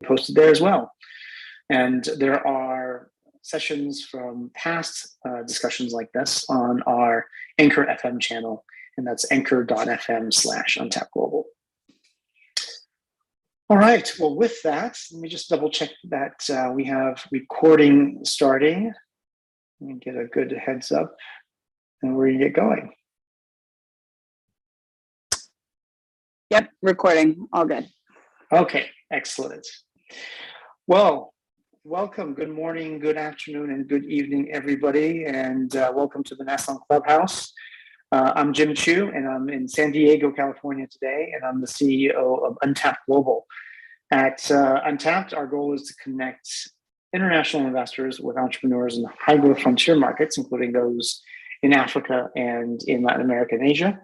posted there as well. And there are sessions from past discussions like this on our Anchor FM channel, and that's anchor.fm/Untapped Global. All right, well, with that, let me just double check that we have recording starting. Let me get a good heads up, and we're gonna get going. Yep, recording, all good. Okay, excellent. Well, welcome, good morning, good afternoon, and good evening, everybody, and welcome to the National Clubhouse. I'm Jim Chu, and I'm in San Diego, California today, and I'm the CEO of Untapped Global. At Untapped, our goal is to connect international investors with entrepreneurs in high-growth frontier markets, including those in Africa and in Latin America and Asia.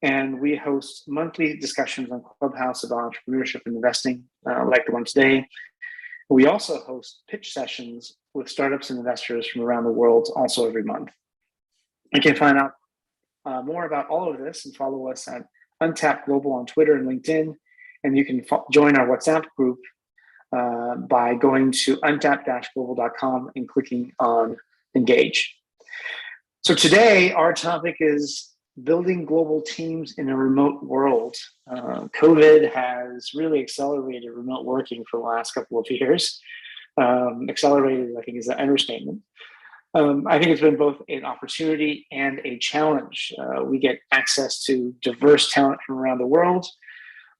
And we host monthly discussions on Clubhouse about entrepreneurship and investing, like the one today. We also host pitch sessions with startups and investors from around the world, also every month. You can find out more about all of this and follow us at Untapped Global on Twitter and LinkedIn. And you can join our WhatsApp group by going to untapped-global.com and clicking on Engage. So today, our topic is building global teams in a remote world. COVID has really accelerated remote working for the last couple of years. Accelerated, I think, is an understatement. I think it's been both an opportunity and a challenge. We get access to diverse talent from around the world,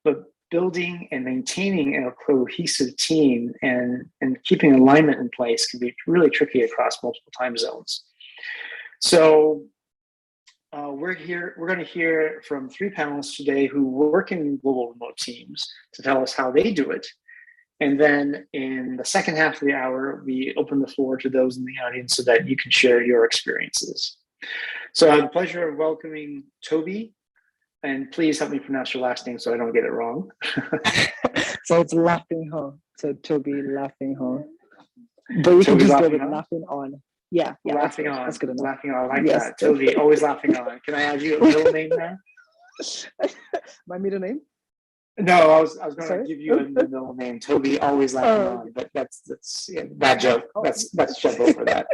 but building and maintaining a cohesive team and keeping alignment in place can be really tricky across multiple time zones. So we're going to hear from three panelists today who work in global remote teams to tell us how they do it. And then in the second half of the hour, we open the floor to those in the audience so that you can share your experiences. So I have the pleasure of welcoming Toby. And please help me pronounce your last name so I don't get it wrong. So it's laughing on. So Toby laughing on. But you can just go with laughing on. Yeah, laughing on. That's good enough. Laughing on, I like that. Toby, always laughing on. Can I add you a middle name there? My middle name? No, I was going to give you a middle name. Toby, always laughing on. But that's bad joke. Let's jump over that.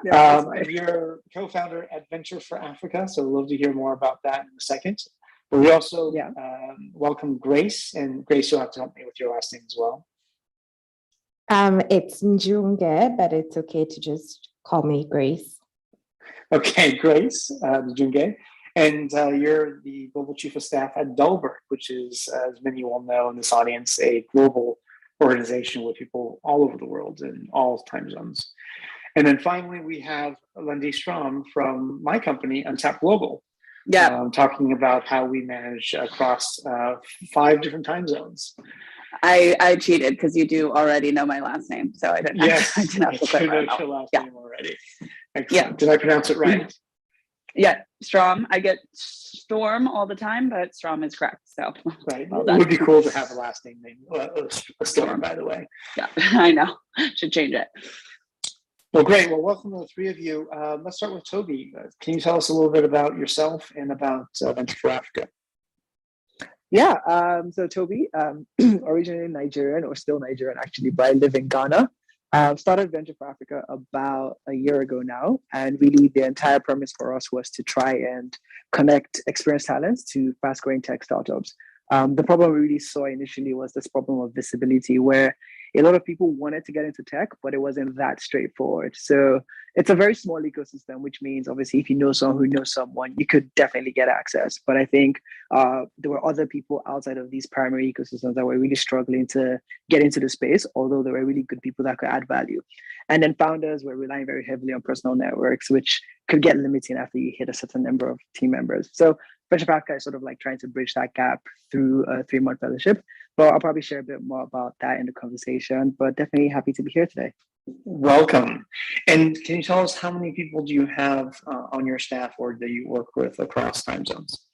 And you're co-founder at Venture for Africa, so we'd love to hear more about that in a second. But we also welcome Grace, and Grace, you'll have to help me with your last name as well. It's Njunge, but it's okay to just call me Grace. Okay, Grace Njunge. And you're the Global Chief of Staff at Dahlberg, which is, as many will know in this audience, a global organization with people all over the world in all time zones. And then finally, we have Lundy Strom from my company, Untapped Global, talking about how we manage across 5 different time zones. I cheated because you do already know my last name, so I didn't. Yes, I didn't have to put your last name already. Excellent. Did I pronounce it right? Yeah, Strom. I get Storm all the time, but Strom is correct. So right, well, it would be cool to have a last name named Storm, by the way. Yeah, I know. Should change it. Well, great. Well, welcome to the three of you. Let's start with Toby. Can you tell us a little bit about yourself and about Venture for Africa? Yeah, so Toby, originally Nigerian, or still Nigerian actually, but I live in Ghana. Started Venture for Africa about a year ago now, and really the entire premise for us was to try and connect experienced talents to fast-growing tech startups. The problem we really saw initially was this problem of visibility, where a lot of people wanted to get into tech, but it wasn't that straightforward. So it's a very small ecosystem, which means obviously if you know someone who knows someone, you could definitely get access. But I think there were other people outside of these primary ecosystems that were really struggling to get into the space, although there were really good people that could add value. And then founders were relying very heavily on personal networks, which could get limiting after you hit a certain number of team members. So Venture for Africa is sort of like trying to bridge that gap through a 3-month fellowship. But I'll probably share a bit more about that in the conversation, but definitely happy to be here today. Welcome. And can you tell us how many people do you have on your staff or that you work with across time zones?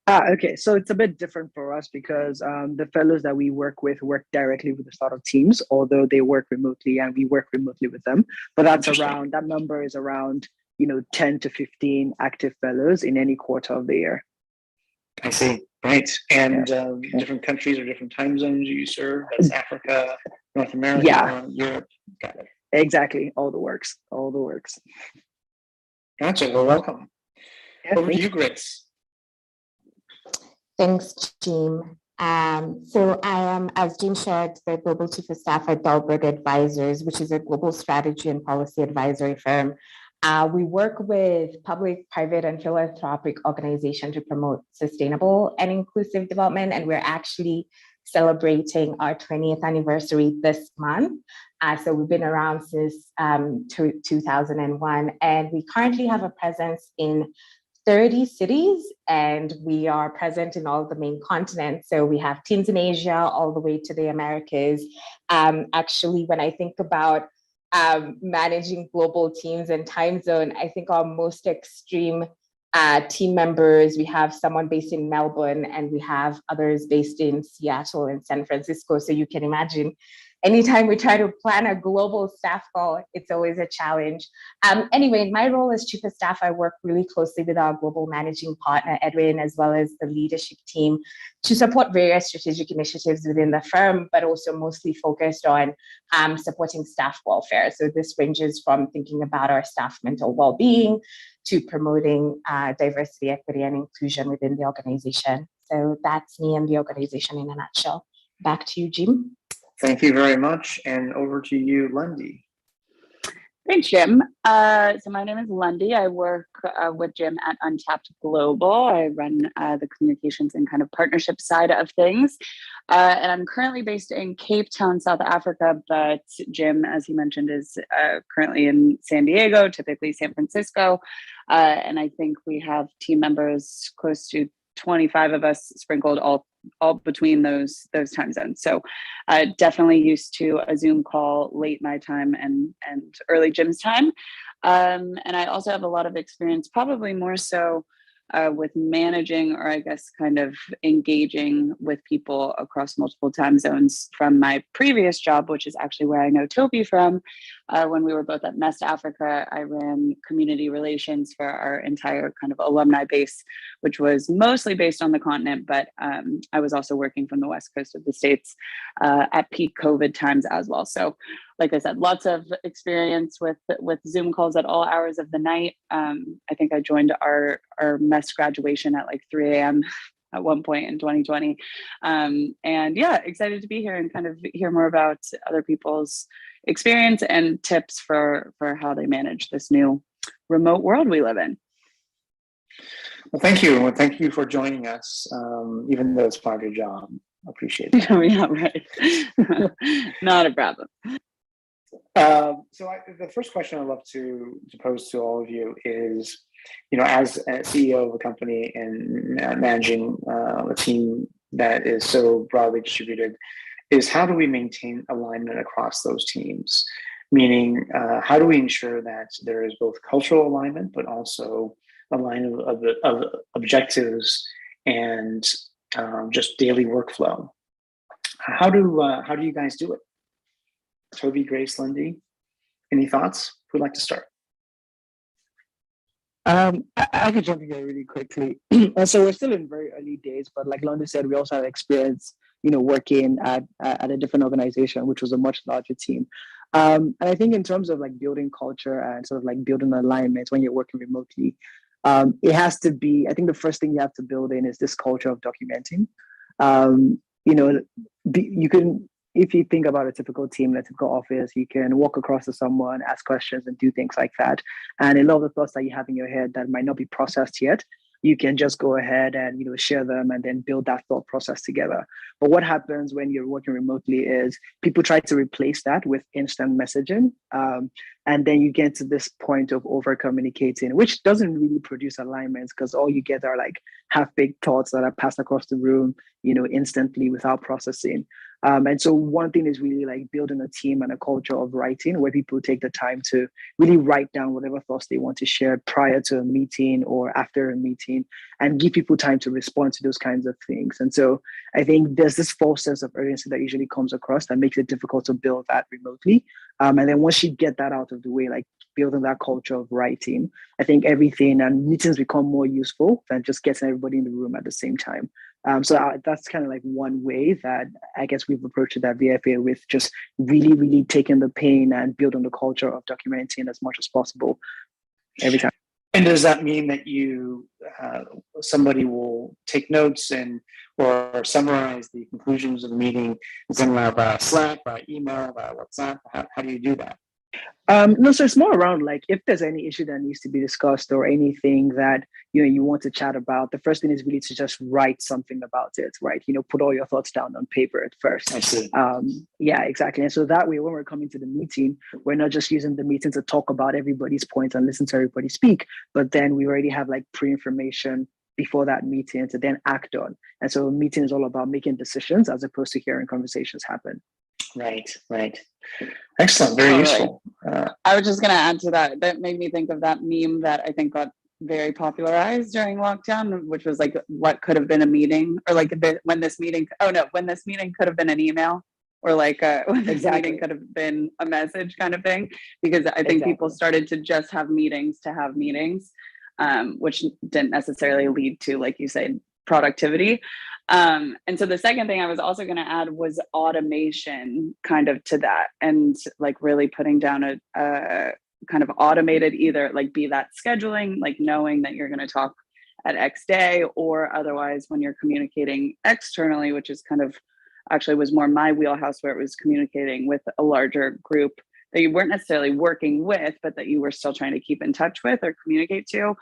Okay, so it's a bit different for us because the fellows that we work with work directly with the startup teams, although they work remotely and we work remotely with them. But that number is around 10 to 15 active fellows in any quarter of the year. I see. Right. And different countries or different time zones you serve. That's Africa, North America, Yeah. Europe. Got it. Exactly. All the works. All the works. Gotcha. Well, welcome. Yeah, Over to you, Grace. Thanks, Jim. So I am, as Jim shared, the Global Chief of Staff at Dahlberg Advisors, which is a global strategy and policy advisory firm. We work with public, private, and philanthropic organizations to promote sustainable and inclusive development, and we're actually celebrating our 20th anniversary this month. So we've been around since 2001, and we currently have a presence in 30 cities, and we are present in all the main continents. So we have teams in Asia all the way to the Americas. Actually, when I think about managing global teams and time zone, I think our most extreme team members, we have someone based in Melbourne and we have others based in Seattle and San Francisco. So you can imagine anytime we try to plan a global staff call, it's always a challenge. Anyway, in my role as Chief of Staff, I work really closely with our global managing partner, Edwin, as well as the leadership team to support various strategic initiatives within the firm, but also mostly focused on supporting staff welfare. So this ranges from thinking about our staff mental well-being to promoting diversity, equity, and inclusion within the organization. So that's me and the organization in a nutshell. Back to you, Jim. Thank you very much. And over to you, Lundy. Thanks, Jim. So my name is Lundy. I work with Jim at Untapped Global. I run the communications and kind of partnership side of things. And I'm currently based in Cape Town, South Africa, but Jim, as he mentioned, is currently in San Diego, typically San Francisco. And I think we have team members close to 25 of us sprinkled all between those time zones. So definitely used to a Zoom call late my time and early Jim's time. And I also have a lot of experience, probably more so with managing, or I guess kind of engaging with people across multiple time zones from my previous job, which is actually where I know Toby from. When we were both at Nest Africa, I ran community relations for our entire kind of alumni base, which was mostly based on the continent, but I was also working from the West Coast of the States at peak COVID times as well. So like I said, lots of experience with Zoom calls at all hours of the night. I think I joined our mess graduation at like 3 a.m. at one point in 2020. And yeah, excited to be here and kind of hear more about other people's experience and tips for how they manage this new remote world we live in. Well, thank you. Well, thank you for joining us, even though it's part of your job. Appreciate that. Yeah, right. Not a problem. The first question I'd love to pose to all of you is, as a CEO of a company and managing a team that is so broadly distributed, is how do we maintain alignment across those teams? Meaning, how do we ensure that there is both cultural alignment, but also alignment of objectives and just daily workflow? How do you guys do it? Toby, Grace, Lindy, any thoughts? Who'd like to start? I could jump in here really quickly. So we're still in very early days, but like Londa said, we also have experience, working at a different organization, which was a much larger team. And I think in terms of like building culture and sort of like building alignment when you're working remotely, it has to be, I think the first thing you have to build in is this culture of documenting. You can, if you think about a typical team in a typical office, you can walk across to someone, ask questions, and do things like that. And a lot of the thoughts that you have in your head that might not be processed yet, you can just go ahead and share them and then build that thought process together. But what happens when you're working remotely is people try to replace that with instant messaging. And then you get to this point of over communicating, which doesn't really produce alignments because all you get are like half-baked thoughts that are passed across the room, instantly without processing. And so one thing is really like building a team and a culture of writing where people take the time to really write down whatever thoughts they want to share prior to a meeting or after a meeting, and give people time to respond to those kinds of things. And so I think there's this false sense of urgency that usually comes across that makes it difficult to build that remotely. And then once you get that out of the way, like building that culture of writing, I think everything and meetings become more useful than just getting everybody in the room at the same time. That's kind of like one way that I guess we've approached it at VFA, with just really, really taking the pain and building the culture of documenting as much as possible every time. And does that mean that somebody will take notes or summarize the conclusions of the meeting somewhere by Slack, by email, by WhatsApp? How do you do that? No, so it's more around like if there's any issue that needs to be discussed or anything that you want to chat about, the first thing is really to just write something about it, right? Put all your thoughts down on paper at first. I see. Yeah, exactly. And so that way, when we're coming to the meeting, we're not just using the meeting to talk about everybody's points and listen to everybody speak, but then we already have like pre-information before that meeting to then act on. And so a meeting is all about making decisions as opposed to hearing conversations happen. Right. Excellent. Very useful. I was just going to add to that. That made me think of that meme that I think got very popularized during lockdown, which was like, what could have been a meeting, or like when this meeting could have been an email, or like when this meeting could have been a message kind of thing. Because I think people started to just have meetings to have meetings, which didn't necessarily lead to, like you said, productivity. And so the second thing I was also going to add was automation kind of to that, and like really putting down a kind of automated, either like be that scheduling, like knowing that you're going to talk at X day, or otherwise when you're communicating externally, which is kind of actually was more my wheelhouse, where it was communicating with a larger group that you weren't necessarily working with, but that you were still trying to keep in touch with or communicate to.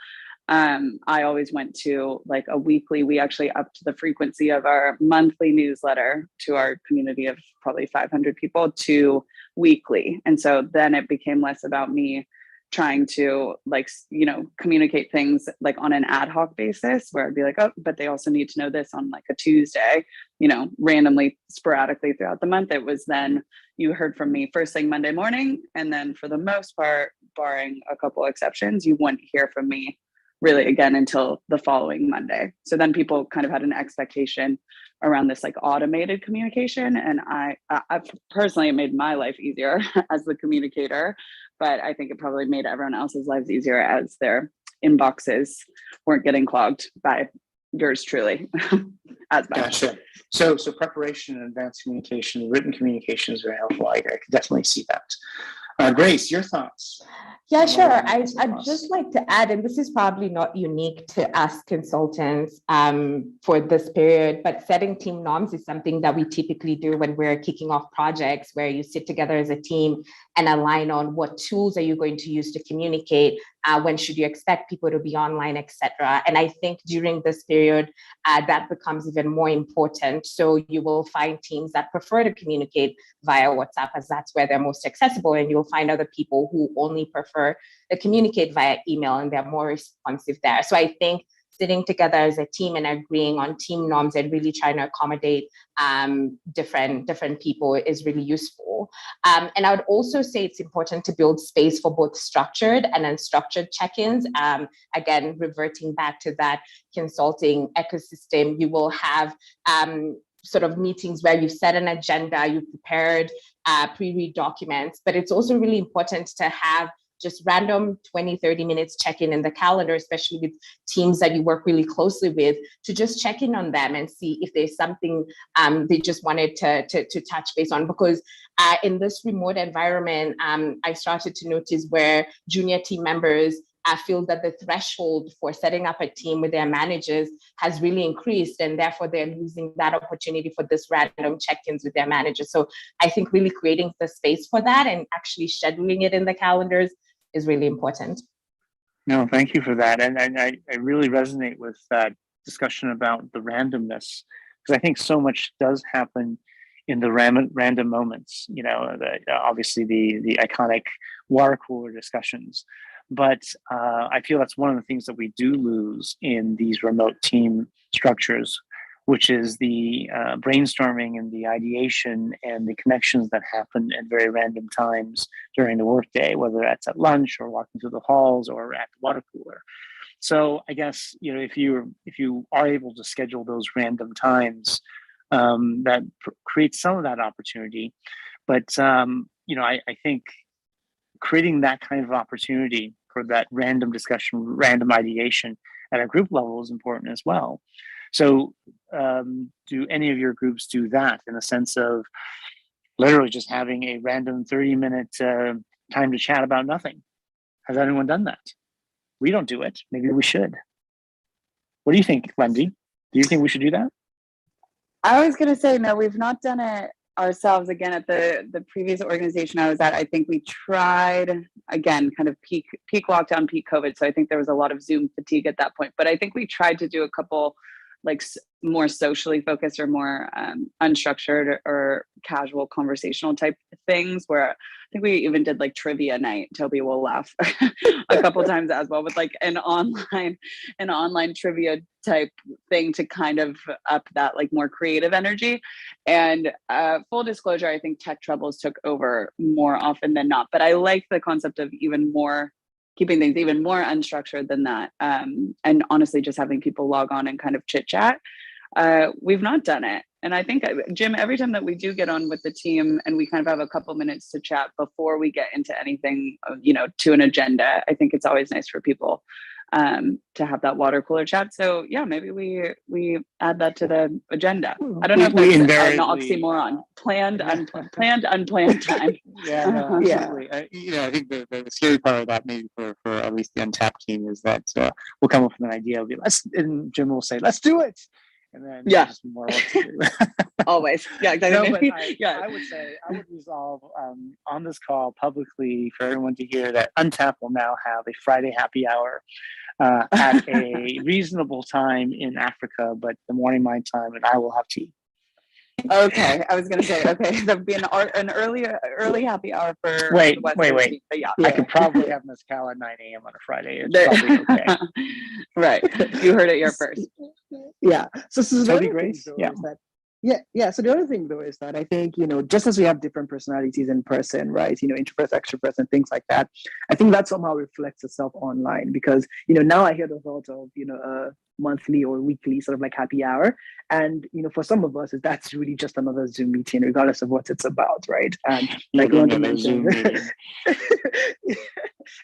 I always went to like a weekly, we actually upped the frequency of our monthly newsletter to our community of probably 500 people to weekly. And so then it became less about me trying to like, communicate things like on an ad hoc basis, where I'd be like, oh, but they also need to know this on like a Tuesday, randomly, sporadically throughout the month. It was then you heard from me first thing Monday morning. And then for the most part, barring a couple exceptions, you wouldn't hear from me really again until the following Monday. So then people kind of had an expectation around this like automated communication. And I personally, it made my life easier as the communicator, but I think it probably made everyone else's lives easier as their inboxes weren't getting clogged by yours truly as much. Gotcha. So preparation and advanced communication, written communication is very helpful. I can definitely see that. Grace, your thoughts? Yeah, sure. I'd just like to add, and this is probably not unique to us consultants for this period, but setting team norms is something that we typically do when we're kicking off projects, where you sit together as a team and align on what tools are you going to use to communicate, when should you expect people to be online, etc. And I think during this period, that becomes even more important. So you will find teams that prefer to communicate via WhatsApp, as that's where they're most accessible. And you'll find other people who only prefer to communicate via email, and they're more responsive there. So I think sitting together as a team and agreeing on team norms and really trying to accommodate different people is really useful. And I would also say it's important to build space for both structured and unstructured check-ins. Again, reverting back to that consulting ecosystem, you will have sort of meetings where you've set an agenda, you've prepared pre-read documents, but it's also really important to have just random 20, 30 minutes check-in in the calendar, especially with teams that you work really closely with, to just check in on them and see if there's something they just wanted to touch base on. Because in this remote environment, I started to notice where junior team members feel that the threshold for setting up a team with their managers has really increased, and therefore they're losing that opportunity for this random check-ins with their managers. So I think really creating the space for that and actually scheduling it in the calendars is really important. No, thank you for that. And I really resonate with that discussion about the randomness, because I think so much does happen in the random moments, obviously the iconic water cooler discussions. But I feel that's one of the things that we do lose in these remote team structures, which is the brainstorming and the ideation and the connections that happen at very random times during the workday, whether that's at lunch or walking through the halls or at the water cooler. So I guess, if you are able to schedule those random times, that creates some of that opportunity. But I think creating that kind of opportunity for that random discussion, random ideation at a group level is important as well. So do any of your groups do that in the sense of literally just having a random 30-minute time to chat about nothing? Has anyone done that? We don't do it. Maybe we should. What do you think, Wendy? Do you think we should do that? I was going to say, no, we've not done it ourselves. Again, at the previous organization I was at, I think we tried, again, kind of peak lockdown, peak COVID. So I think there was a lot of Zoom fatigue at that point. But I think we tried to do a couple like more socially focused or more unstructured or casual conversational type things, where I think we even did like trivia night. Toby will laugh a couple times as well, with like an online trivia type thing to kind of up that like more creative energy. And full disclosure, I think tech troubles took over more often than not, but I like the concept of keeping things even more unstructured than that. And honestly, just having people log on and kind of chit chat. We've not done it. And I think, Jim, every time that we do get on with the team and we kind of have a couple minutes to chat before we get into anything, to an agenda, I think it's always nice for people to have that water cooler chat. So yeah, maybe we add that to the agenda. I don't know if that's an oxymoron. Planned, unplanned time. Yeah, no, absolutely. I think the scary part of that, maybe for at least the Untapped team, is that we'll come up with an idea. And Jim will say, "Let's do it," and then just more work to do. Always, yeah, exactly. No, but I would say I would resolve on this call publicly for everyone to hear that Untapped will now have a Friday happy hour at a reasonable time in Africa, but the morning my time, and I will have tea. Okay, I was going to say, that'd be an early happy hour for wait. But yeah. I could probably have mezcal at 9 a.m. on a Friday. It's probably okay. Right, you heard it here first. Yeah. So Toby Grace. Yeah. So the other thing though is that I think, just as we have different personalities in person, right? Introverts, extroverts, and things like that. I think that somehow reflects itself online because, now I hear the thought of, a monthly or weekly sort of like happy hour. And, for some of us, that's really just another Zoom meeting, regardless of what it's about, right? And like London mentioned,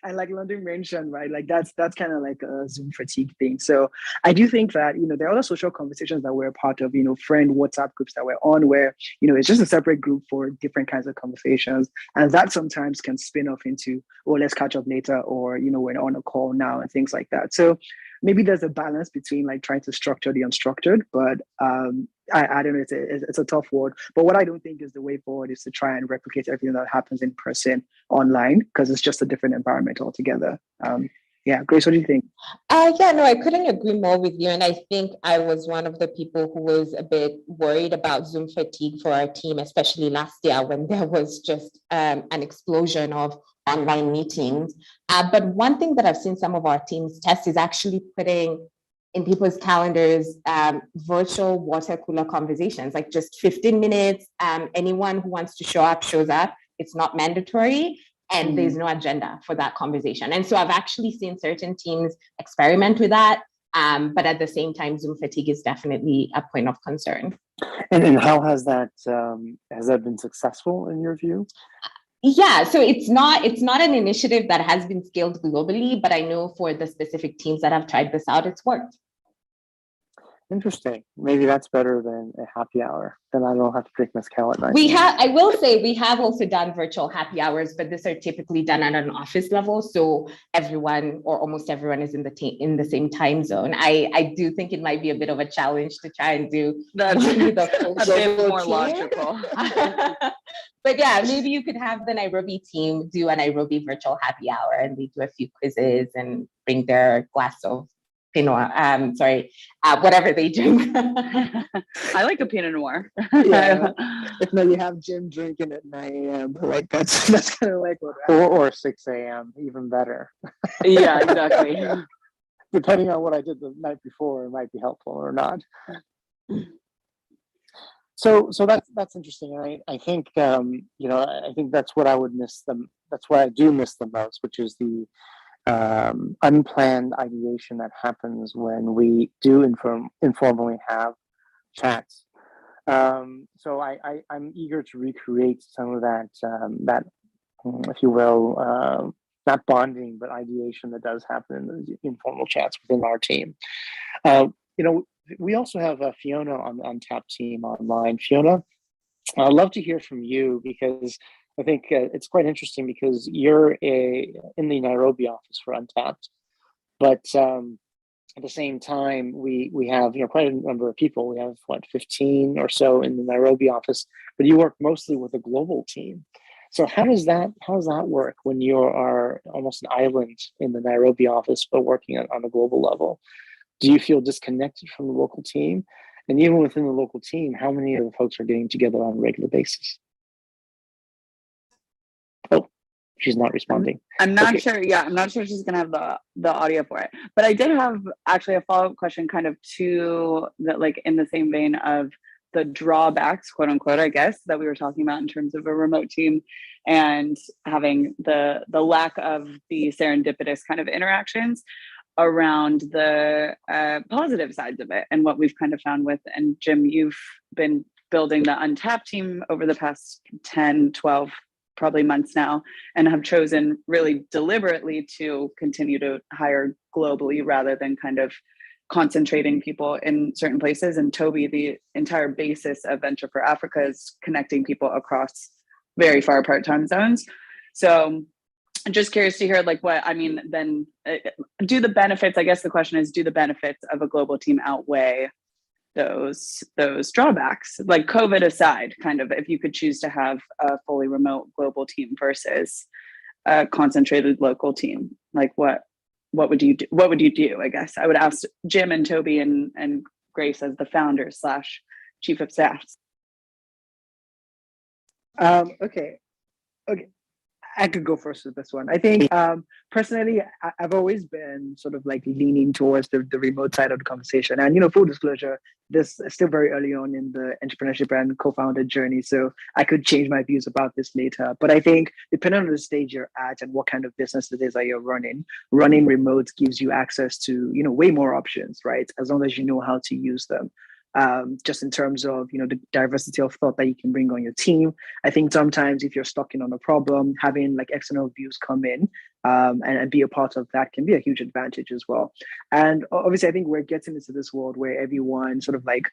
and like London mentioned, right? Like that's kind of like a Zoom fatigue thing. So I do think that, there are other social conversations that we're a part of, friend WhatsApp groups that we're on where, it's just a separate group for different kinds of conversations. And that sometimes can spin off into, oh, let's catch up later, or, we're on a call now and things like that. So maybe there's a balance between like trying to structure the unstructured, but I don't know, it's a tough word. But what I don't think is the way forward is to try and replicate everything that happens in person online, because it's just a different environment altogether. Grace, what do you think? No, I couldn't agree more with you. And I think I was one of the people who was a bit worried about Zoom fatigue for our team, especially last year when there was just an explosion of online meetings. But one thing that I've seen some of our teams test is actually putting in people's calendars virtual water cooler conversations, like just 15 minutes. Anyone who wants to show up shows up. It's not mandatory. And there's no agenda for that conversation. And so I've actually seen certain teams experiment with that. But at the same time, Zoom fatigue is definitely a point of concern. And how has that been successful in your view? Yeah, so it's not an initiative that has been scaled globally, but I know for the specific teams that have tried this out, it's worked. Interesting. Maybe that's better than a happy hour. Then I don't have to drink mezcal at night. I will say we have also done virtual happy hours, but these are typically done at an office level. So everyone or almost everyone is in the same time zone. I do think it might be a bit of a challenge to try and do a bit more logical. But yeah, maybe you could have the Nairobi team do a Nairobi virtual happy hour and they do a few quizzes and bring their glass of whatever they drink. I like a Pinot Noir. If not, you have Jim drinking at 9 a.m. Like that's kind of like what. Or 6 a.m. even better. Yeah, exactly. Depending on what I did the night before, it might be helpful or not. So that's interesting. I think I think that's what I would miss them. That's what I do miss the most, which is the unplanned ideation that happens when we do informally have chats. So I'm eager to recreate some of that if you will, not bonding, but ideation that does happen in the informal chats within our team. We also have Fiona on the Untapped team online. Fiona, I'd love to hear from you because I think it's quite interesting because you're in the Nairobi office for Untapped, but at the same time, we have quite a number of people. We have 15 or so in the Nairobi office, but you work mostly with a global team. So how does that work when you are almost an island in the Nairobi office, but working on a global level? Do you feel disconnected from the local team? And even within the local team, how many of the folks are getting together on a regular basis? Oh, she's not responding. I'm not sure. Yeah, I'm not sure she's gonna have the audio for it. But I did have actually a follow-up question, kind of to that, like in the same vein of the drawbacks, quote unquote, I guess, that we were talking about in terms of a remote team and having the lack of the serendipitous kind of interactions around the positive sides of it and what we've kind of found with, and Jim, you've been building the Untapped team over the past 10, 12 probably months now, and have chosen really deliberately to continue to hire globally rather than kind of concentrating people in certain places. And Toby, the entire basis of Venture for Africa is connecting people across very far apart time zones. So I'm just curious to hear, then do the benefits, I guess the question is, do the benefits of a global team outweigh those drawbacks? Like COVID aside, kind of, if you could choose to have a fully remote global team versus a concentrated local team, like what would you do? What would you do? I guess I would ask Jim and Toby and Grace as the founders / chief of staff. Okay. I could go first with this one. I think personally, I've always been sort of like leaning towards the remote side of the conversation. And, full disclosure, this is still very early on in the entrepreneurship and co-founder journey. So I could change my views about this later. But I think depending on the stage you're at and what kind of business it is that you're running remote gives you access to, way more options, right? As long as you know how to use them. Just in terms of the diversity of thought that you can bring on your team. I think sometimes if you're stuck in on a problem, having like external views come in and be a part of that can be a huge advantage as well. And obviously, I think we're getting into this world where everyone sort of like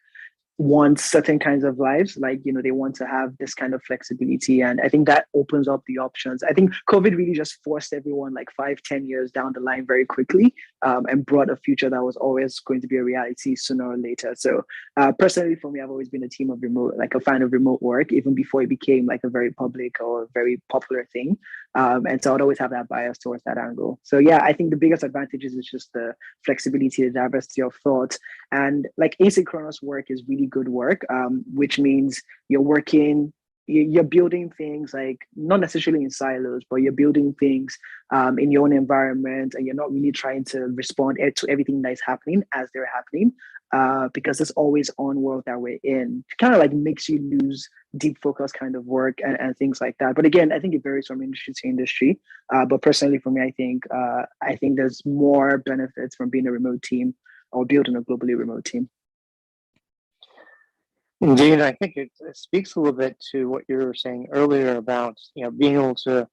want certain kinds of lives, like they want to have this kind of flexibility, and I think that opens up the options. I think COVID really just forced everyone like 5-10 years down the line very quickly, and brought a future that was always going to be a reality sooner or later. So personally for me, I've always been a fan of remote work, even before it became like a very public or very popular thing, and so I'd always have that bias towards that angle. So yeah, I think the biggest advantages is just the flexibility, the diversity of thought, and like asynchronous work is really good work, which means you're building things like not necessarily in silos, but you're building things in your own environment, and you're not really trying to respond to everything that is happening as they're happening, because it's always on world that we're in. It kind of like makes you lose deep focus kind of work and things like that. But again, I think it varies from industry to industry. But personally for me, I think there's more benefits from being a remote team or building a globally remote team. Indeed, I think it speaks a little bit to what you were saying earlier about being able to,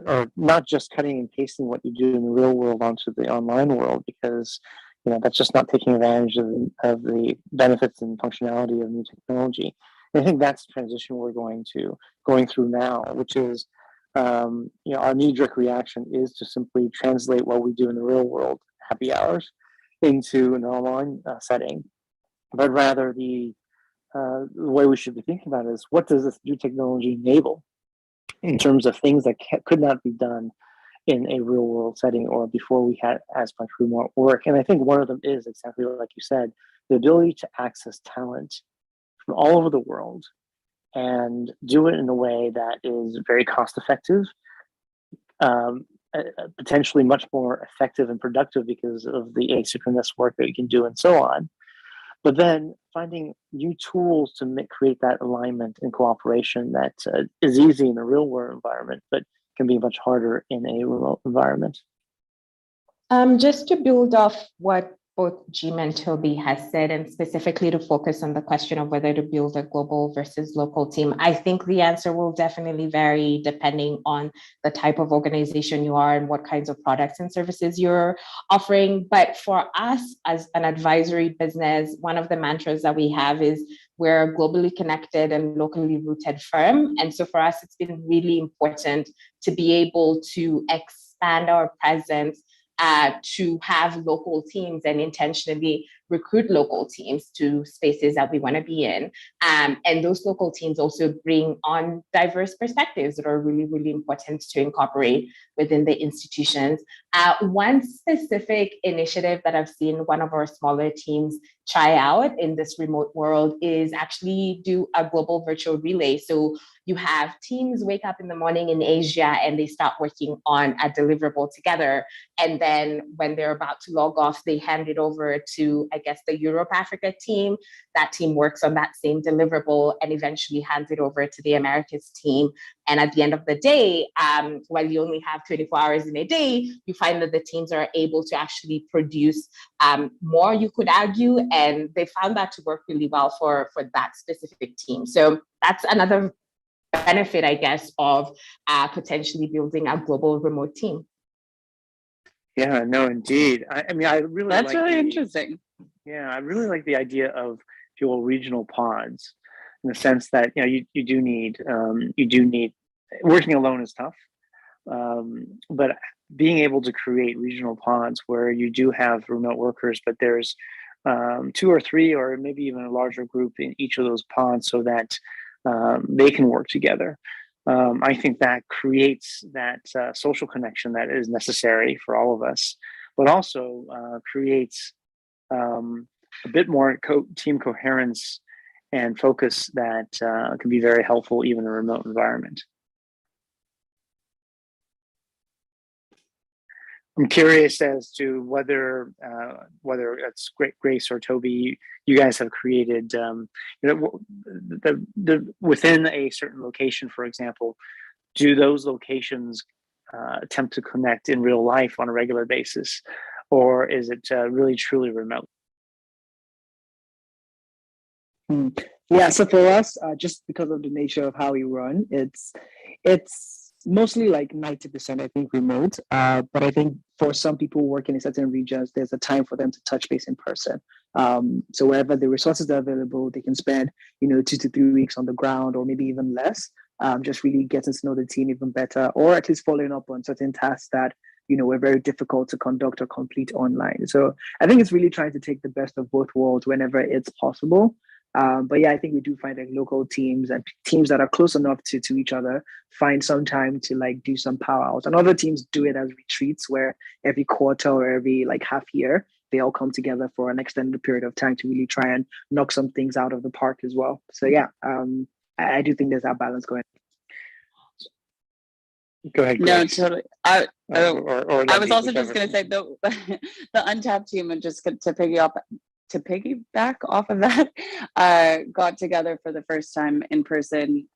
or not just cutting and pasting what you do in the real world onto the online world, because that's just not taking advantage of the benefits and functionality of new technology. And I think that's the transition we're going through now, which is our knee-jerk reaction is to simply translate what we do in the real world, happy hours, into an online setting, but rather the way we should be thinking about it is, what does this new technology enable in terms of things that could not be done in a real world setting or before we had as much remote work? And I think one of them is exactly like you said, the ability to access talent from all over the world and do it in a way that is very cost effective, potentially much more effective and productive because of the asynchronous work that you can do and so on. but then finding new tools to create that alignment and cooperation that is easy in a real world environment, but can be much harder in a remote environment. Just to build off what both Jim and Toby has said, and specifically to focus on the question of whether to build a global versus local team, I think the answer will definitely vary depending on the type of organization you are and what kinds of products and services you're offering. But for us as an advisory business, one of the mantras that we have is we're a globally connected and locally rooted firm. And so for us, it's been really important to be able to expand our presence, to have local teams and intentionally recruit local teams to spaces that we want to be in. And those local teams also bring on diverse perspectives that are really, really important to incorporate within the institutions. One specific initiative that I've seen one of our smaller teams try out in this remote world is actually do a global virtual relay. So you have teams wake up in the morning in Asia and they start working on a deliverable together. And then when they're about to log off, they hand it over to, I guess, the Europe Africa team. That team works on that same deliverable and eventually hands it over to the Americas team. And at the end of the day, while you only have 24 hours in a day, you find that the teams are able to actually produce more, you could argue, and they found that to work really well for that specific team. So that's another benefit, I guess, of potentially building a global remote team. Yeah, no, indeed. I mean, I really That's like really interesting. Yeah, I really like the idea of fuel regional pods, in the sense that you do need working alone is tough, but being able to create regional pods where you do have remote workers, but there's 2 or 3 or maybe even a larger group in each of those pods, so that they can work together. I think that creates that social connection that is necessary for all of us, but also creates a bit more team coherence and focus that can be very helpful even in a remote environment. I'm curious as to whether it's Grace or Toby, you guys have created, within a certain location, for example, do those locations attempt to connect in real life on a regular basis, or is it really truly remote? Yeah, so for us, just because of the nature of how we run, it's mostly like 90%, I think, remote. But I think for some people working in certain regions, there's a time for them to touch base in person. So wherever the resources are available, they can spend 2 to 3 weeks on the ground, or maybe even less, just really getting to know the team even better, or at least following up on certain tasks that were very difficult to conduct or complete online. So I think it's really trying to take the best of both worlds whenever it's possible. But yeah, I think we do find like local teams and teams that are close enough to each other find some time to like do some powwows, and other teams do it as retreats where every quarter or every like half year they all come together for an extended period of time to really try and knock some things out of the park as well. So yeah, I do think there's that balance going. Go ahead, No, Grace. totally. I was also just going to say the Untapped team, and just to piggyback off of that, got together for the first time in person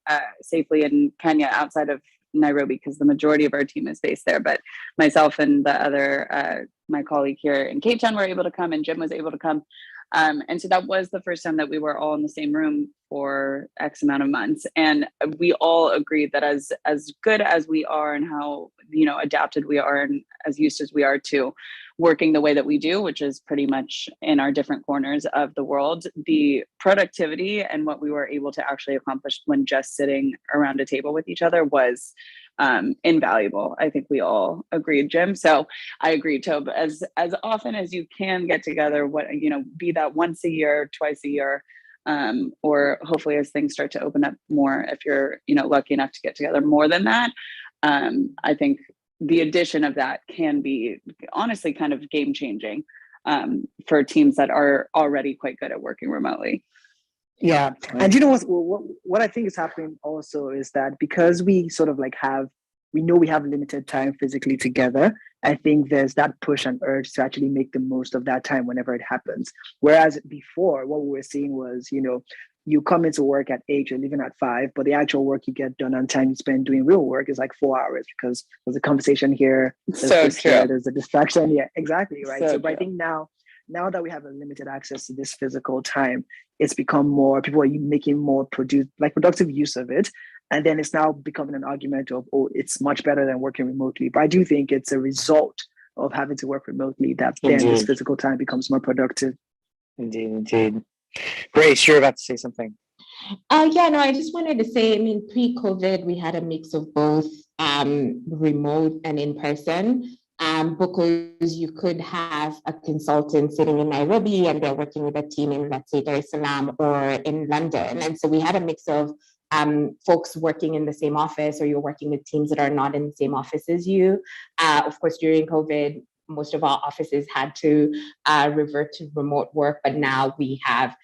safely in Kenya, outside of Nairobi, because the majority of our team is based there. But myself and the other, my colleague here in Cape Town were able to come, and Jim was able to come. And so that was the first time that we were all in the same room for X amount of months. And we all agreed that as good as we are and how, adapted we are and as used as we are to working the way that we do, which is pretty much in our different corners of the world, the productivity and what we were able to actually accomplish when just sitting around a table with each other was invaluable. I think we all agreed, Jim. So I agree, Tobe, as often as you can get together, be that once a year, twice a year, or hopefully as things start to open up more, if you're, lucky enough to get together more than that. I think the addition of that can be honestly kind of game changing for teams that are already quite good at working remotely. Yeah. And what I think is happening also is that because we sort of like we know we have limited time physically together, I think there's that push and urge to actually make the most of that time whenever it happens. Whereas before, what we were seeing was, you come into work at 8, you're leaving at 5, but the actual work you get done on time you spend doing real work is like 4 hours because there's a conversation here, there's a distraction. Yeah, exactly. Right. So but I think now that we have a limited access to this physical time, it's become more, people are making more productive use of it. And then it's now becoming an argument of, it's much better than working remotely. But I do think it's a result of having to work remotely that then this physical time becomes more productive. Indeed. Grace, you're about to say something. I just wanted to say, pre-COVID, we had a mix of both remote and in-person. Because you could have a consultant sitting in Nairobi and they're working with a team in, let's say, Dar es Salaam or in London. And so we had a mix of folks working in the same office, or you're working with teams that are not in the same office as you. Of course, during COVID, most of our offices had to revert to remote work, but now we have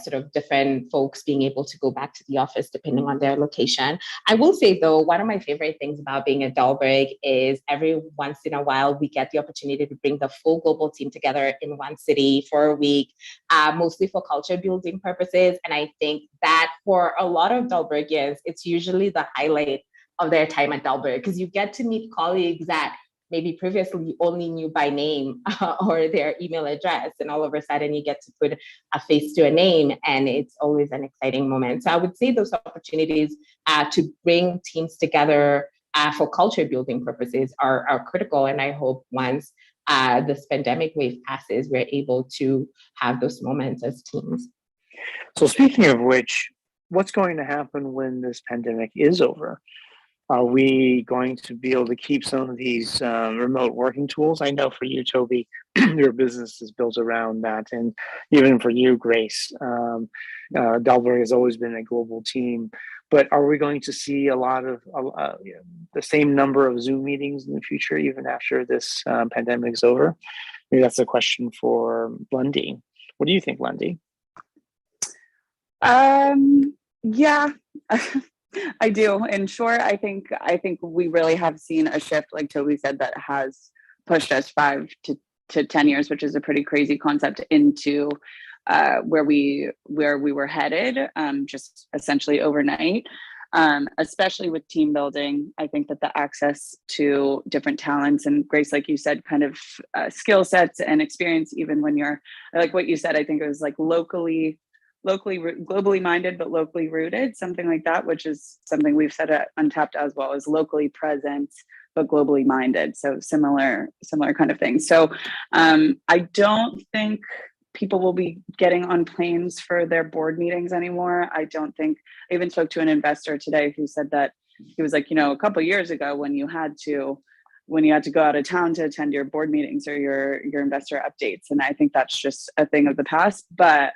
sort of different folks being able to go back to the office depending on their location. I will say, though, one of my favorite things about being at Dahlberg is every once in a while we get the opportunity to bring the full global team together in one city for a week, mostly for culture building purposes. And I think that for a lot of Dahlbergians, it's usually the highlight of their time at Dahlberg, because you get to meet colleagues that maybe previously you only knew by name or their email address, and all of a sudden you get to put a face to a name, and it's always an exciting moment. So I would say those opportunities to bring teams together for culture building purposes are critical, and I hope once this pandemic wave passes, we're able to have those moments as teams. So speaking of which, what's going to happen when this pandemic is over? Are we going to be able to keep some of these remote working tools? I know for you, Toby, your business is built around that. And even for you, Grace, Dahlberg has always been a global team. But are we going to see a lot of the same number of Zoom meetings in the future, even after this pandemic is over? Maybe that's a question for Lundy. What do you think, Lundy? Yeah. I do. In short, I think we really have seen a shift, like Toby said, that has pushed us 5 to 10 years, which is a pretty crazy concept, into where we were headed, just essentially overnight. Especially with team building, I think that the access to different talents, and Grace, like you said, kind of skill sets and experience, even when you're, like what you said, I think it was like globally minded, but locally rooted, something like that, which is something we've said at Untapped as well, is locally present, but globally minded. So similar kind of thing. So I don't think people will be getting on planes for their board meetings anymore. I even spoke to an investor today who said that he was like, a couple of years ago when you had to go out of town to attend your board meetings or your investor updates. And I think that's just a thing of the past. But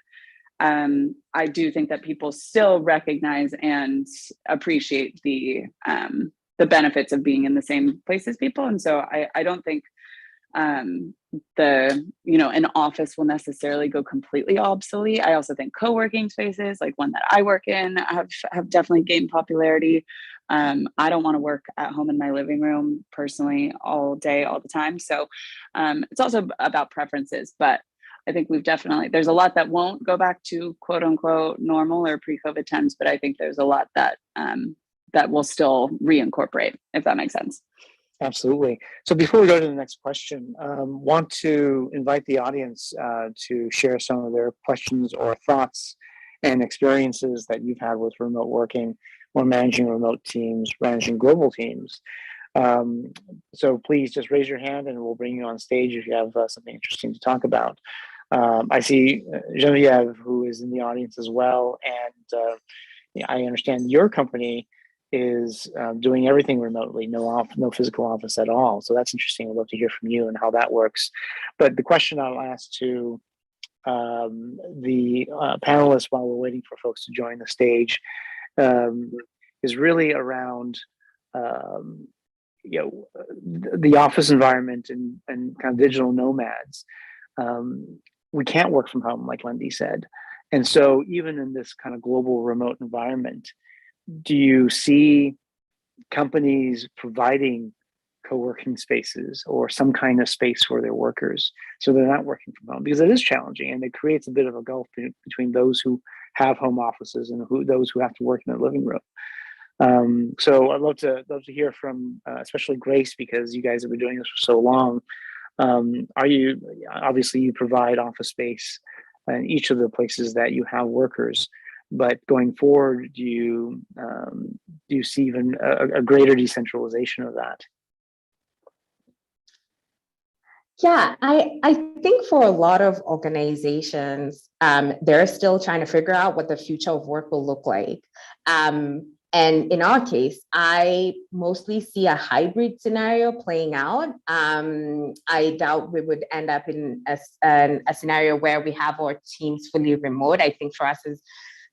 I do think that people still recognize and appreciate the benefits of being in the same place as people. And so I don't think an office will necessarily go completely obsolete. I also think co-working spaces, like one that I work in, have definitely gained popularity. I don't want to work at home in my living room personally all day, all the time. So it's also about preferences, but I think there's a lot that won't go back to quote unquote normal or pre-COVID times, but I think there's a lot that will still reincorporate, if that makes sense. Absolutely. So before we go to the next question, want to invite the audience to share some of their questions or thoughts and experiences that you've had with remote working or managing remote teams, managing global teams. So please just raise your hand and we'll bring you on stage if you have something interesting to talk about. I see Genevieve, who is in the audience as well. And I understand your company is doing everything remotely, no physical office at all. So that's interesting. I'd love to hear from you and how that works. But the question I'll ask to the panelists while we're waiting for folks to join the stage is really around the office environment and kind of digital nomads. We can't work from home, like Lundy said. And so even in this kind of global remote environment, do you see companies providing co-working spaces or some kind of space for their workers so they're not working from home, because it is challenging and it creates a bit of a gulf between those who have home offices and those who have to work in their living room. So I'd love to hear from especially Grace, because you guys have been doing this for so long. Obviously you provide office space in each of the places that you have workers, but going forward, do you see even a greater decentralization of that? Yeah, I think for a lot of organizations, they're still trying to figure out what the future of work will look like. And in our case, I mostly see a hybrid scenario playing out. I doubt we would end up in a scenario where we have our teams fully remote. I think for us as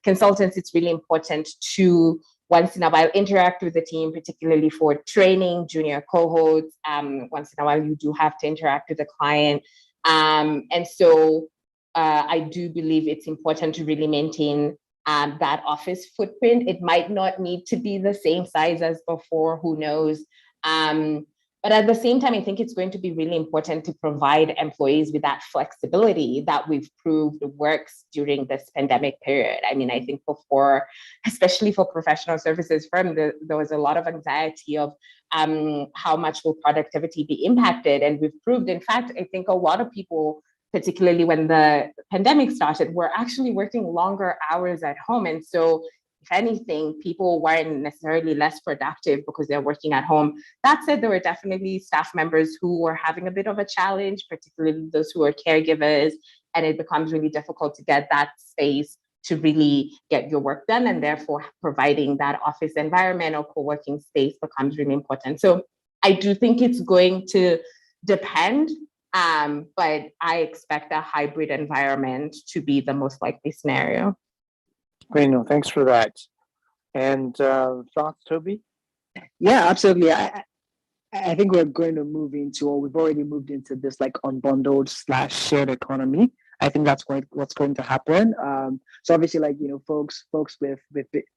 consultants, it's really important to once in a while interact with the team, particularly for training junior cohorts. Once in a while, you do have to interact with the client. And so I do believe it's important to really maintain that office footprint. It might not need to be the same size as before, who knows? But at the same time, I think it's going to be really important to provide employees with that flexibility that we've proved works during this pandemic period. I mean, I think before, especially for professional services firms, there was a lot of anxiety of how much will productivity be impacted. And we've proved, in fact, I think a lot of people, particularly when the pandemic started, were actually working longer hours at home. And so if anything, people weren't necessarily less productive because they're working at home. That said, there were definitely staff members who were having a bit of a challenge, particularly those who are caregivers, and it becomes really difficult to get that space to really get your work done, and therefore providing that office environment or co-working space becomes really important. So I do think it's going to depend, but I expect a hybrid environment to be the most likely scenario. Great, no, thanks for that. And thoughts, Toby? Yeah, absolutely. I think we're going to move into, or we've already moved into this like unbundled / shared economy. I think that's what's going to happen. So obviously, like, you know, folks with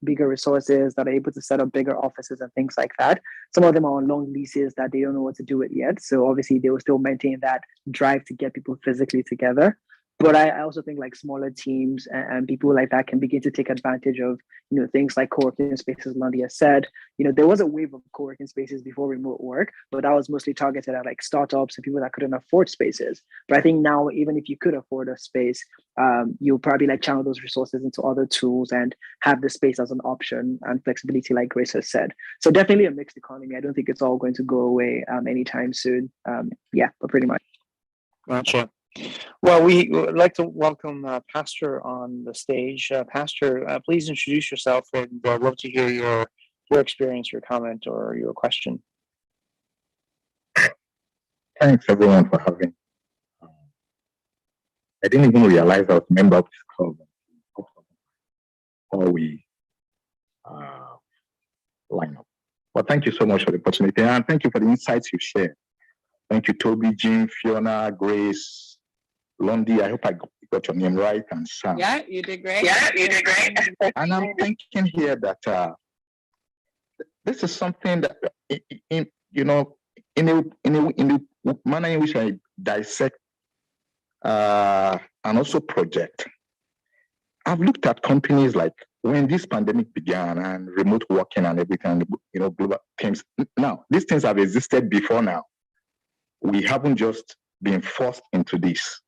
bigger resources that are able to set up bigger offices and things like that. Some of them are on long leases that they don't know what to do with yet. So obviously, they will still maintain that drive to get people physically together. But I also think like smaller teams and people like that can begin to take advantage of, you know, things like co-working spaces. Landia said, you know, there was a wave of co-working spaces before remote work, but that was mostly targeted at like startups and people that couldn't afford spaces. But I think now, even if you could afford a space, you'll probably like channel those resources into other tools and have the space as an option and flexibility, like Grace has said. So definitely a mixed economy. I don't think it's all going to go away anytime soon. Yeah, but pretty much. Gotcha. Well, we would like to welcome Pastor on the stage. Pastor, please introduce yourself, and I'd love to hear your experience, your comment, or your question. Thanks everyone for having. I didn't even realize I was a member of this club before we line up. But thank you so much for the opportunity, and thank you for the insights you shared. Thank you, Toby, Jim, Fiona, Grace, Londi. I hope I got your name right, and Sam. Yeah, you did great. And I'm thinking here that this is something that, in the manner in which I dissect and also project, I've looked at companies like when this pandemic began and remote working and everything, you know, global teams. Now, these things have existed before now. We haven't just been forced into this.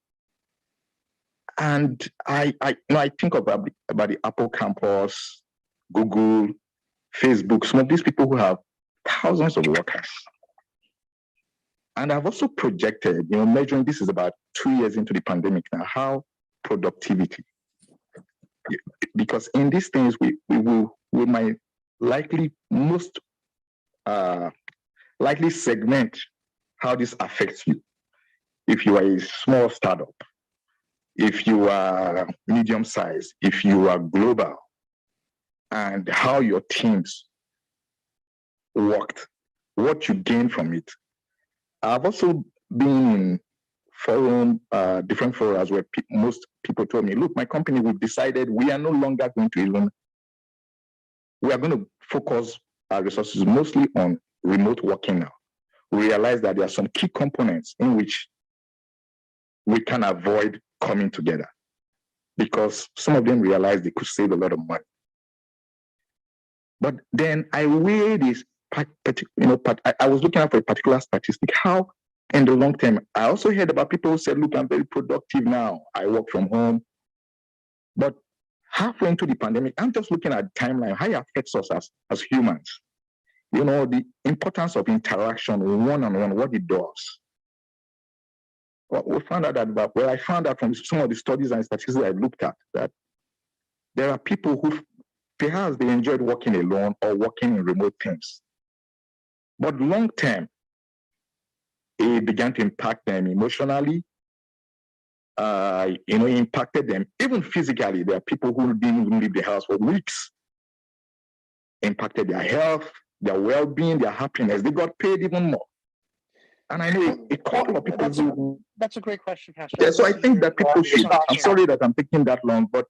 And I think about the Apple campus, Google, Facebook, some of these people who have thousands of workers. And I've also projected, you know, measuring, this is about 2 years into the pandemic now, how productivity, because in these things, we might likely likely segment how this affects you. If you are a small startup, if you are medium size, if you are global, and how your teams worked, what you gain from it. I've also been in different forums where most people told me, look, my company, we've decided we are no longer going to we are going to focus our resources mostly on remote working now. realized that there are some key components in which we can avoid coming together, because some of them realized they could save a lot of money. But then I weighed this, I was looking at for a particular statistic, how in the long term, I also heard about people who said, look, I'm very productive now. I work from home. But halfway into the pandemic, I'm just looking at the timeline, how it affects us as humans. You know, the importance of interaction one-on-one, what it does. Well, we found out that, I found out from some of the studies and statistics I looked at that there are people who perhaps they enjoyed working alone or working in remote teams. But long term, it began to impact them emotionally. It impacted them even physically. There are people who didn't even leave the house for weeks. Impacted their health, their well-being, their happiness. They got paid even more. And I know a couple of people. That's a great question, Pastor. Yeah, so I think that people should. I'm sorry that I'm taking that long, but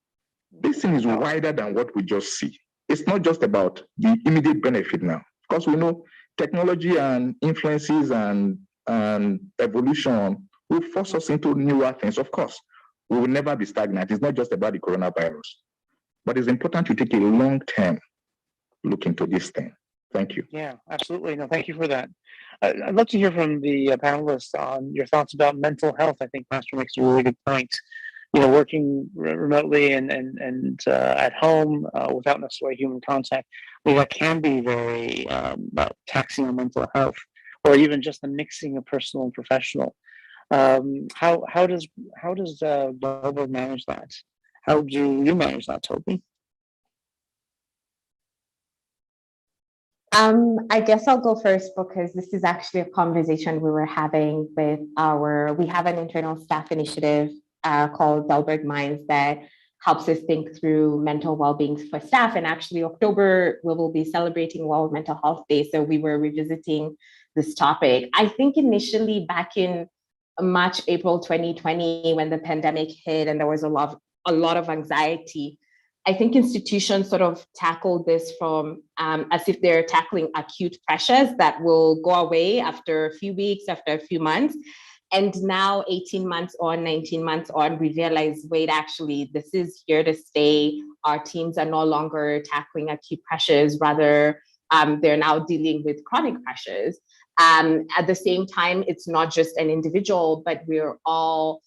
this thing is wider than what we just see. It's not just about the immediate benefit now. Of course, we know technology and influences and evolution will force us into newer things. Of course, we will never be stagnant. It's not just about the coronavirus, but it's important to take a long-term look into this thing. Thank you. Yeah, absolutely. No, thank you for that. I'd love to hear from the panelists on your thoughts about mental health. I think Pastor makes a really good point. You know, working remotely and at home without necessarily human contact, well, that can be very taxing on mental health, or even just the mixing of personal and professional. How does Dahlberg manage that? How do you manage that, Toby? I guess I'll go first because this is actually a conversation we were having with we have an internal staff initiative called Dahlberg Minds that helps us think through mental well-being for staff. And actually October, we will be celebrating World Mental Health Day. So we were revisiting this topic. I think initially back in March, April 2020, when the pandemic hit and there was a lot of anxiety, I think institutions sort of tackled this from as if they're tackling acute pressures that will go away after a few weeks, after a few months. And now 18 months on, 19 months on, we realize, wait, actually, this is here to stay. Our teams are no longer tackling acute pressures, rather they're now dealing with chronic pressures. At the same time, it's not just an individual, but we're all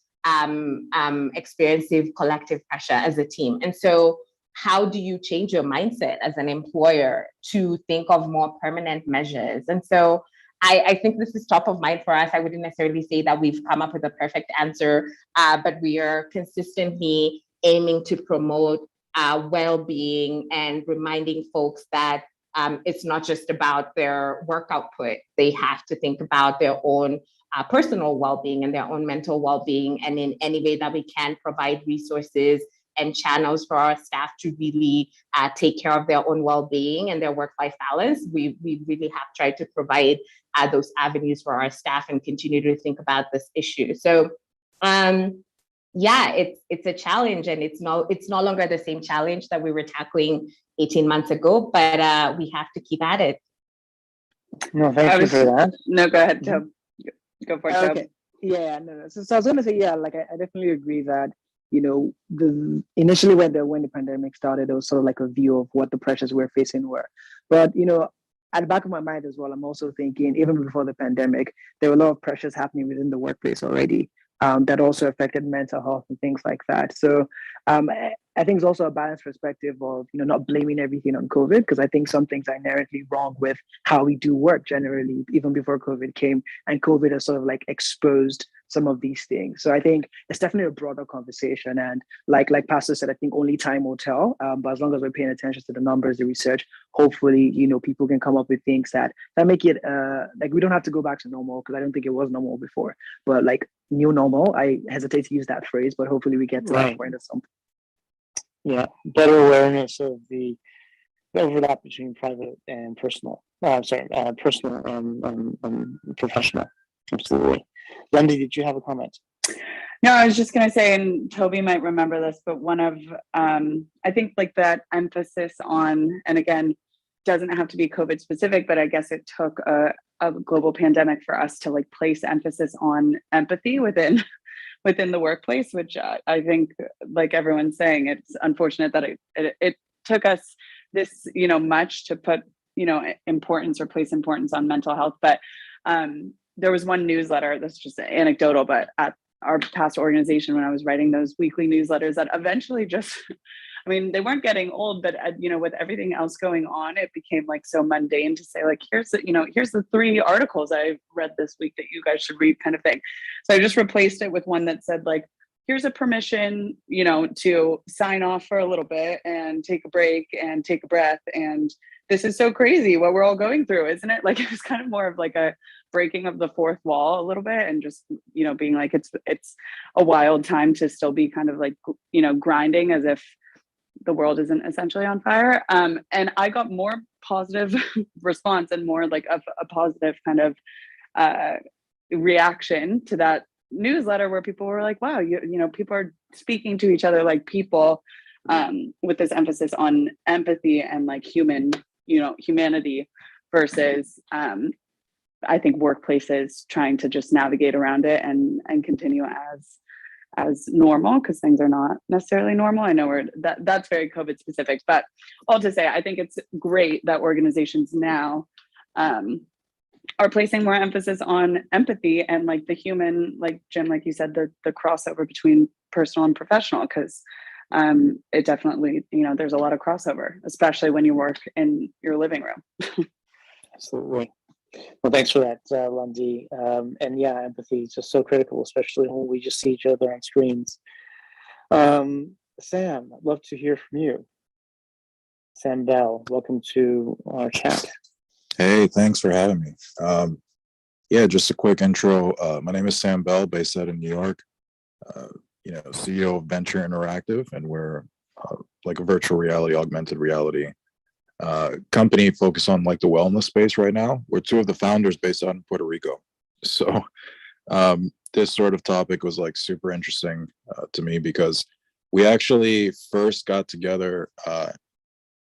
experiencing collective pressure as a team. And so how do you change your mindset as an employer to think of more permanent measures? And so I think this is top of mind for us. I wouldn't necessarily say that we've come up with a perfect answer, but we are consistently aiming to promote well-being and reminding folks that it's not just about their work output. They have to think about their own personal well-being and their own mental well-being, and in any way that we can provide resources and channels for our staff to really take care of their own well-being and their work-life balance. We really have tried to provide those avenues for our staff and continue to think about this issue. So yeah, it's a challenge, and it's no longer the same challenge that we were tackling 18 months ago, but we have to keep at it. No, thank you for that. No, go ahead, Tob. Go for it, Tob. Okay. Yeah, no. So I was going to say, yeah, like I definitely agree that, you know, initially when the pandemic started, it was sort of like a view of what the pressures we're facing were. But, you know, at the back of my mind as well, I'm also thinking, even before the pandemic, there were a lot of pressures happening within the workplace already that also affected mental health and things like that. So I think it's also a balanced perspective of, you know, not blaming everything on COVID, because I think some things are inherently wrong with how we do work generally, even before COVID came, and COVID has sort of like exposed some of these things. So I think it's definitely a broader conversation, and like Pastor said, I think only time will tell. But as long as we're paying attention to the numbers, the research, hopefully, you know, people can come up with things that make it like we don't have to go back to normal, because I don't think it was normal before, but like new normal. I hesitate to use that phrase, but hopefully we get to that point at some point. Yeah, better awareness of the overlap between private and personal. Personal and professional. Absolutely. Lundy, did you have a comment? No, I was just going to say, and Toby might remember this, but one of, I think like that emphasis on, and again, doesn't have to be COVID specific, but I guess it took a global pandemic for us to like place emphasis on empathy within the workplace, which I think, like everyone's saying, it's unfortunate that it took us this, much to put, importance or place importance on mental health. But there was one newsletter that's just anecdotal, but at our past organization, when I was writing those weekly newsletters, that eventually just, I mean, they weren't getting old, but with everything else going on, it became like so mundane to say like, here's the 3 articles I read this week that you guys should read, kind of thing. So I just replaced it with one that said like, here's a permission, to sign off for a little bit and take a break and take a breath. And this is so crazy what we're all going through, isn't it? Like, it was kind of more of like a breaking of the fourth wall a little bit, and just, being like, it's a wild time to still be kind of like, grinding as if the world isn't essentially on fire. And I got more positive response and more like a positive kind of reaction to that newsletter, where people were like, wow, people are speaking to each other like people, with this emphasis on empathy and like humanity versus I think workplaces trying to just navigate around it and continue as normal, because things are not necessarily normal. I know that's very COVID specific, but all to say, I think it's great that organizations now are placing more emphasis on empathy and like the human, like Jim, like you said, the crossover between personal and professional, because it definitely, there's a lot of crossover, especially when you work in your living room. Absolutely. Well, thanks for that, Lundy. And yeah, empathy is just so critical, especially when we just see each other on screens. Sam, I'd love to hear from you. Sam Bell, welcome to our chat. Hey, thanks for having me. Yeah, just a quick intro. My name is Sam Bell, based out of New York. CEO of Venture Interactive, and we're like a virtual reality, augmented reality company focused on like the wellness space right now. We're 2 of the founders based out in Puerto Rico. So this sort of topic was like super interesting to me, because we actually first got together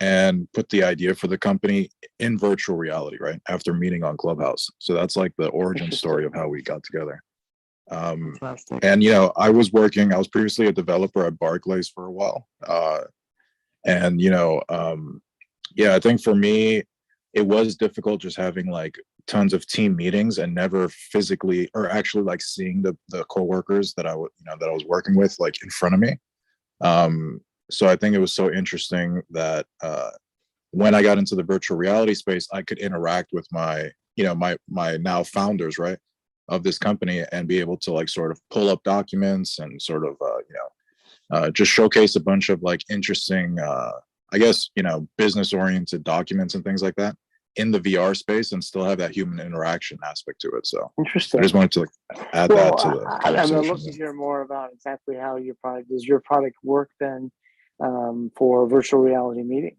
and put the idea for the company in virtual reality, right? After meeting on Clubhouse. So that's like the origin story of how we got together. And, I was previously a developer at Barclays for a while. I think for me, it was difficult just having like tons of team meetings and never physically or actually like seeing the coworkers that I was working with like in front of me. So I think it was so interesting that when I got into the virtual reality space, I could interact with my now founders, right, of this company, and be able to like sort of pull up documents and sort of just showcase a bunch of like interesting business oriented documents and things like that in the VR space, and still have that human interaction aspect to it. So interesting. I just wanted to add that to the conversation. I'd love to hear more about exactly how does your product work then for virtual reality meetings?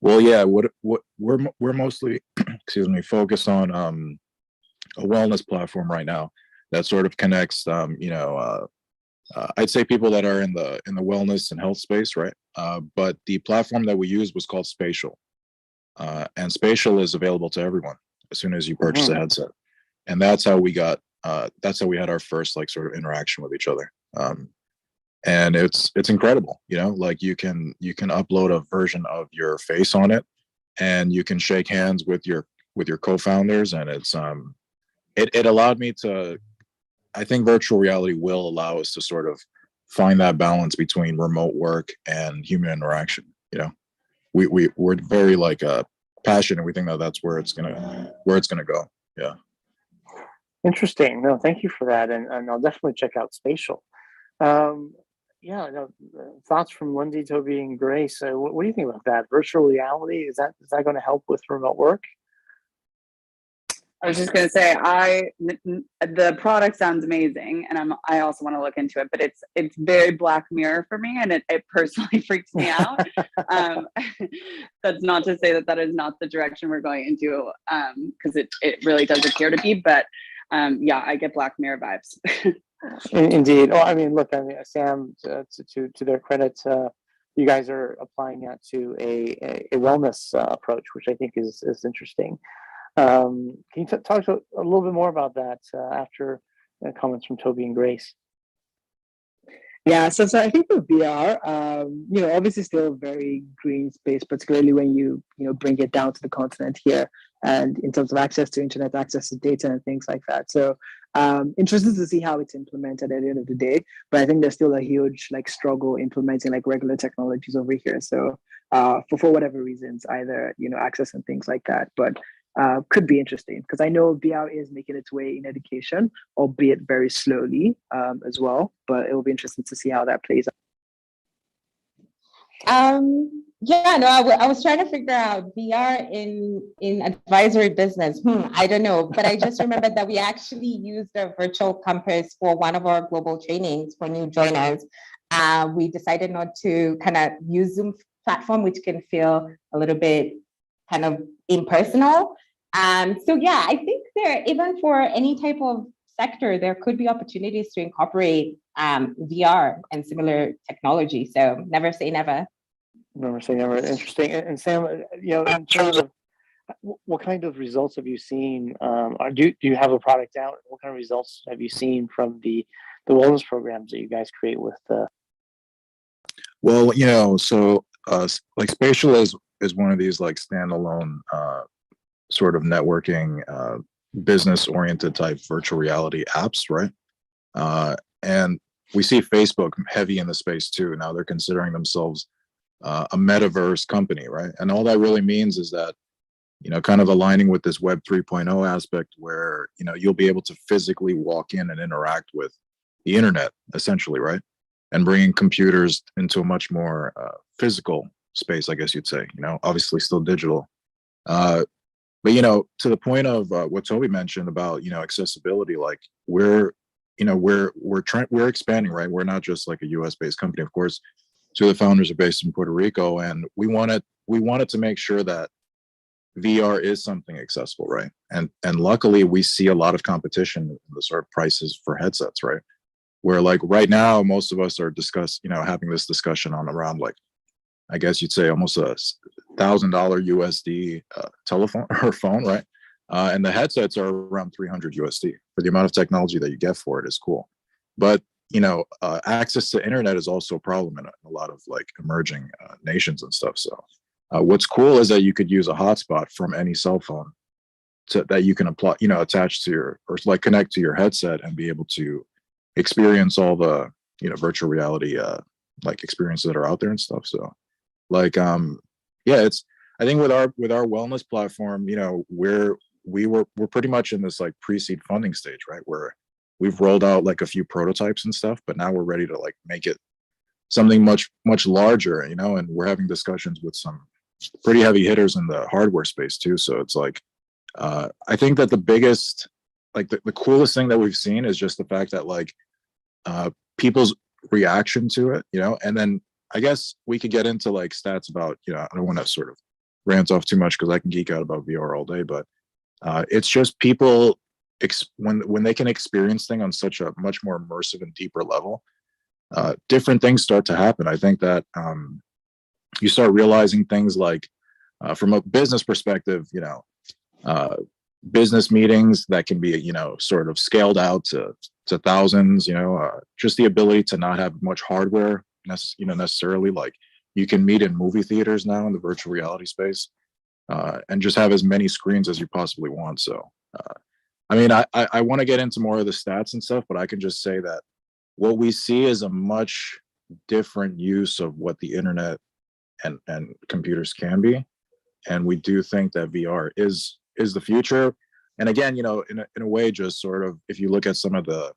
Well, yeah, what we're mostly focused on a wellness platform right now that sort of connects I'd say people that are in the wellness and health space, right? But the platform that we used was called Spatial, and Spatial is available to everyone as soon as you purchase a headset, and that's how we had our first like sort of interaction with each other. And it's incredible, like you can upload a version of your face on it, and you can shake hands with your co-founders, and it's it allowed me to. I think virtual reality will allow us to sort of find that balance between remote work and human interaction. We're very like passionate. We think that that's where it's gonna go. Yeah. Interesting. No, thank you for that, and I'll definitely check out Spatial. Thoughts from Lundy, Toby, and Grace. What do you think about that? Virtual reality, is that going to help with remote work? I was just going to say, the product sounds amazing, and I also want to look into it, but it's very Black Mirror for me, and it personally freaks me out. That's not to say that is not the direction we're going into, because it really does appear to be, but I get Black Mirror vibes. Indeed. Oh, I mean, look, Sam, to their credit, you guys are applying that to a wellness approach, which I think is interesting. Can you talk a little bit more about that after comments from Toby and Grace? Yeah, so I think for VR, obviously still a very green space, particularly when you bring it down to the continent here, and in terms of access to internet, access to data, and things like that. So interested to see how it's implemented at the end of the day. But I think there's still a huge struggle implementing regular technologies over here. So for whatever reasons, either access and things like that, but. Could be interesting because I know VR is making its way in education, albeit very slowly as well. But it will be interesting to see how that plays out. I was trying to figure out VR in advisory business. I don't know, but I just remembered that we actually used a virtual campus for one of our global trainings for new joiners. We decided not to kind of use Zoom platform, which can feel a little bit kind of impersonal. I think there, even for any type of sector, there could be opportunities to incorporate VR and similar technology. So never say never. Never say never. Interesting. And Sam, in terms of what kind of results have you seen? Do you have a product out? What kind of results have you seen from the wellness programs that you guys create with? Well, so Spatial is one of these standalone sort of networking, business-oriented type virtual reality apps, right? And we see Facebook heavy in the space too. Now they're considering themselves a metaverse company, right? And all that really means is that, kind of aligning with this Web 3.0 aspect where, you'll be able to physically walk in and interact with the internet, essentially, right? And bringing computers into a much more physical space, I guess you'd say, obviously still digital. But to the point of what Toby mentioned about accessibility, we're expanding, right? We're not just a U.S. based company, of course. Two of the founders are based in Puerto Rico, and we wanted to make sure that VR is something accessible, right? And luckily, we see a lot of competition in the sort of prices for headsets, right? Where right now, most of us are having this discussion on around I guess you'd say almost $1,000 USD telephone or phone, right? And the headsets are around 300 USD for the amount of technology that you get for it is cool. But access to internet is also a problem in a lot of emerging nations and stuff. So what's cool is that you could use a hotspot from any cell phone that you can apply, attach to or connect to your headset and be able to experience all the virtual reality experiences that are out there and stuff. So it's, I think with our wellness platform, we're pretty much in this pre-seed funding stage, right? Where we've rolled out a few prototypes and stuff, but now we're ready to make it something much larger, and we're having discussions with some pretty heavy hitters in the hardware space too. So it's I think that the biggest, the coolest thing that we've seen is just the fact that people's reaction to it, and then I guess we could get into stats about, I don't want to sort of rant off too much because I can geek out about VR all day, but it's just people when they can experience things on such a much more immersive and deeper level, different things start to happen. I think that you start realizing things from a business perspective, business meetings that can be, sort of scaled out to thousands, just the ability to not have much hardware necessarily. You can meet in movie theaters now in the virtual reality space, and just have as many screens as you possibly want. So I want to get into more of the stats and stuff, but I can just say that what we see is a much different use of what the internet and computers can be, and we do think that VR is the future. And again, in a way, just sort of if you look at some of the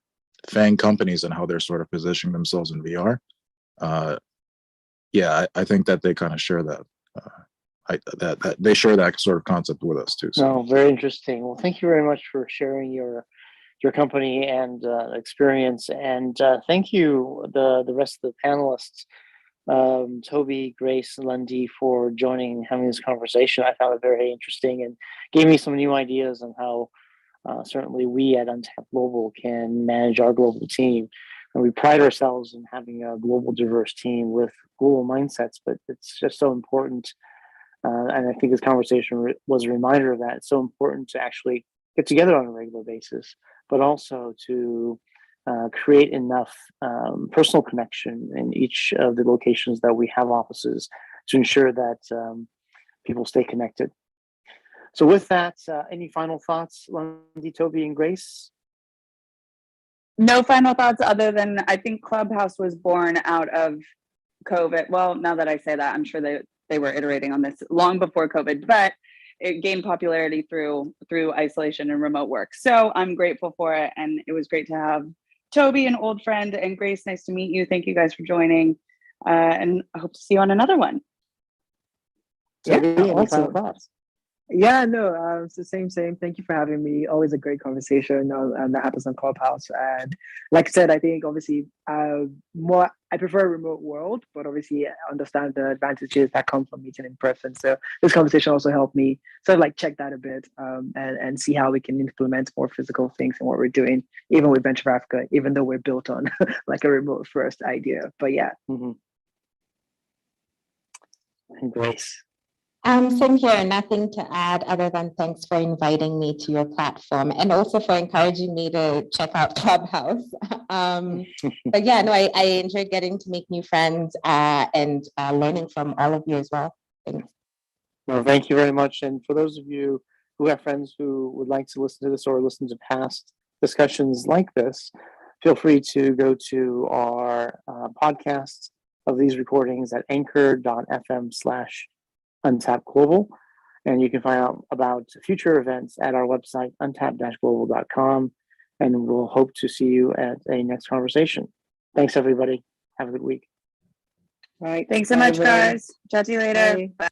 FANG companies and how they're sort of positioning themselves in VR, I think that they kind of share that. That they share that sort of concept with us too. So. No, very interesting. Well, thank you very much for sharing your company and experience, and thank you the rest of the panelists, Toby, Grace, Lundy, for joining and having this conversation. I found it very interesting and gave me some new ideas on how certainly we at Untapped Global can manage our global team And we pride ourselves in having a global diverse team with global mindsets, but it's just so important. And I think this conversation was a reminder of that. It's so important to actually get together on a regular basis, but also to create enough personal connection in each of the locations that we have offices to ensure that people stay connected. So with that, any final thoughts, Lundy, Toby, and Grace? No final thoughts other than I think Clubhouse was born out of COVID. Well, now that I say that, I'm sure they were iterating on this long before COVID, but it gained popularity through isolation and remote work. So I'm grateful for it. And it was great to have Toby, an old friend, and Grace. Nice to meet you. Thank you guys for joining. And I hope to see you on another one. Yeah, Any awesome. final thoughts? Yeah, no, it's the same. Thank you for having me. Always a great conversation that happens on Clubhouse. And like I said, I think obviously I prefer a remote world, but obviously I understand the advantages that come from meeting in person. So this conversation also helped me sort of like check that a bit and see how we can implement more physical things in what we're doing, even with Venture Africa, even though we're built on like a remote first idea. But yeah. Mm-hmm. And Grace. Same here, nothing to add other than thanks for inviting me to your platform and also for encouraging me to check out Clubhouse. But yeah, no, I enjoyed getting to make new friends and learning from all of you as well. Thanks. Well, thank you very much. And for those of you who have friends who would like to listen to this or listen to past discussions like this, feel free to go to our podcast of these recordings at anchor.fm/Untapped Global. And you can find out about future events at our website, untapped-global.com. And we'll hope to see you at a next conversation. Thanks, everybody. Have a good week. Right. Thanks so much, guys. Chat to you later. Bye. Bye.